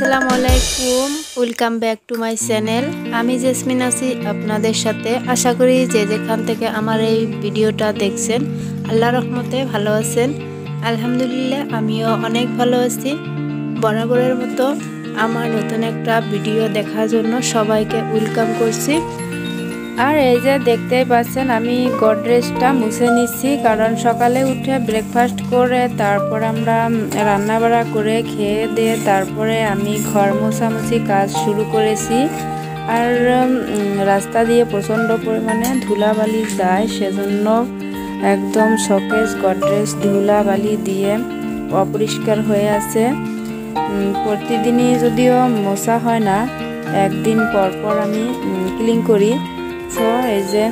আসসালামু আলাইকুম, welcome back to my channel. আমি জেসমিন আছি আপনাদের সাথে। আশা করি যে যেখান থেকে আমার এই ভিডিওটা দেখছেন আল্লাহর রহমতে ভালো আছেন। আলহামদুলিল্লাহ আমিও অনেক ভালো আছি। বরাবরের মতো আমার নতুন একটা ভিডিও দেখার জন্য সবাইকে ওয়েলকাম করছি। আর এই যে দেখতেই পাচ্ছেন আমি গডরেজটা মুছে নিচ্ছি, কারণ সকালে উঠে ব্রেকফাস্ট করে তারপর আমরা রান্না বাড়া করে খেয়ে দিয়ে তারপরে আমি ঘর মোছামুছি কাজ শুরু করেছি। আর রাস্তা দিয়ে প্রচণ্ড পরিমাণে ধুলাবালি যায়, সেজন্য একদম শোকেস গডরেজ ধুলাবালি দিয়ে অপরিষ্কার হয়ে আছে। প্রতিদিনই যদিও মোছা হয় না, একদিন পর পর আমি ক্লিন করি। তো এই যে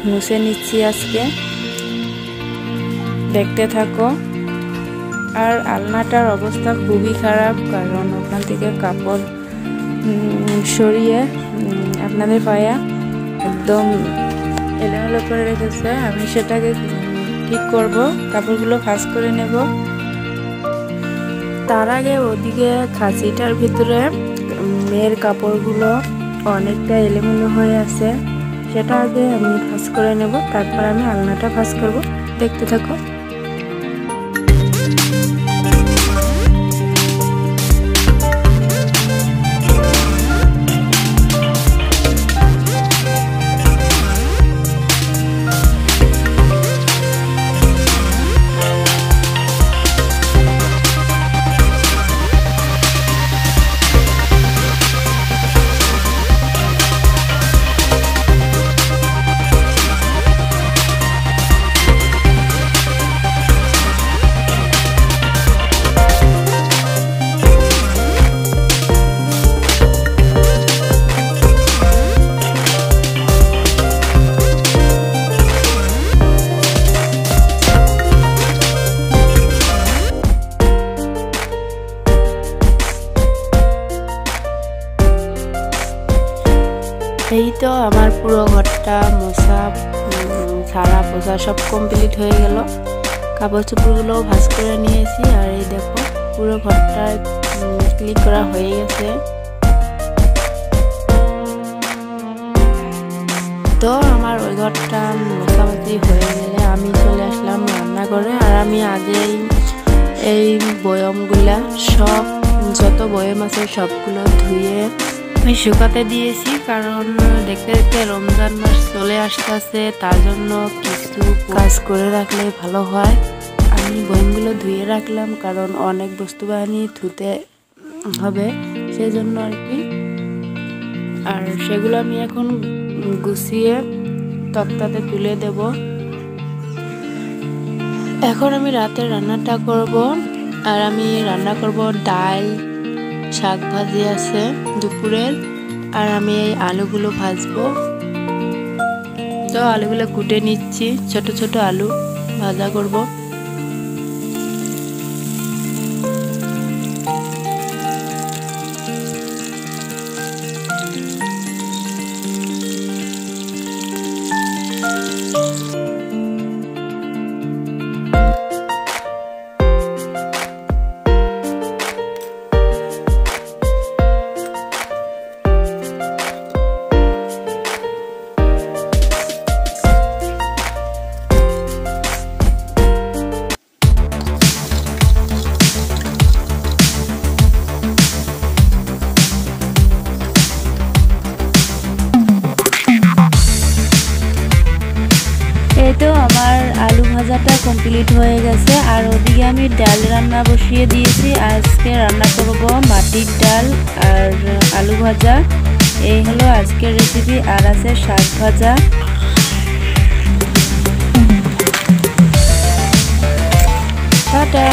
মুছে নিচ্ছি আজকে, দেখতে থাকো। আর আলনাটার অবস্থা খুবই খারাপ, কারণ ওখান থেকে কাপড় সরিয়ে আপনাদের পায়া একদম এলোমেলো করে রেখেছে। আমি সেটাকে ঠিক করব, কাপড়গুলো ভাঁজ করে নেব। তার আগে ওদিকে খাঁচিটার ভিতরে মেয়ের কাপড়গুলো অনেকটা এলোমেলো হয়ে আছে, সেটা আগে আমি ভাঁজ করে নেব, তারপর আমি আলনাটা ভাঁজ করব। দেখতে থাকো। এই তো আমার পুরো ঘরটা মোছা ছাড়া পোছা সব কমপ্লিট হয়ে গেল। কাপড় চোপড়গুলোও ভাঁজ করে নিয়েছি। আর এই দেখো পুরো ঘরটা ক্লিন করা হয়ে গেছে। তো আমার ওই ঘরটা মোছামুছি হয়ে গেলে আমি চলে আসলাম রান্নাঘরে। আর আমি আগেই এই বয়মগুলা সব যত বয়ম আছে সবগুলো ধুয়ে আমি শুকাতে দিয়েছি, কারণ দেখতে দেখতে রমজান মাস চলে আসতেছে, তার জন্য কিছু কাজ করে রাখলে ভালো হয়। আমি বয়মগুলো ধুয়ে রাখলাম, কারণ অনেক বস্তু বাহিনী ধুতে হবে, সেই জন্য আর কি। আর সেগুলো আমি এখন গুছিয়ে তক্তাতে তুলে দেব। এখন আমি রাতের রান্নাটা করব। আর আমি রান্না করব ডাল, শাক ভাজি আছে দুপুরের। আর আমি এই আলুগুলো ভাজবো। তো আলুগুলো কুটে নিচ্ছি, ছোট ছোট আলু ভাজা করব। এই তো আমার আলু ভাজাটা কমপ্লিট হয়ে গেছে। আর ওদিকে আমি ডাল রান্না বসিয়ে দিয়েছি। আজকে রান্না করব মাটির ডাল আর আলু ভাজা। এই হলো আজকের রেসিপি। আর আছে শাক ভাজা।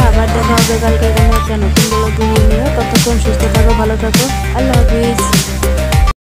আবার দেখা হবে কালকে কোনো একটা নতুন ব্লগ নিয়ে। ততক্ষণ সুস্থ থাকো, ভালো থাকো, আল্লাহ হাফিজ।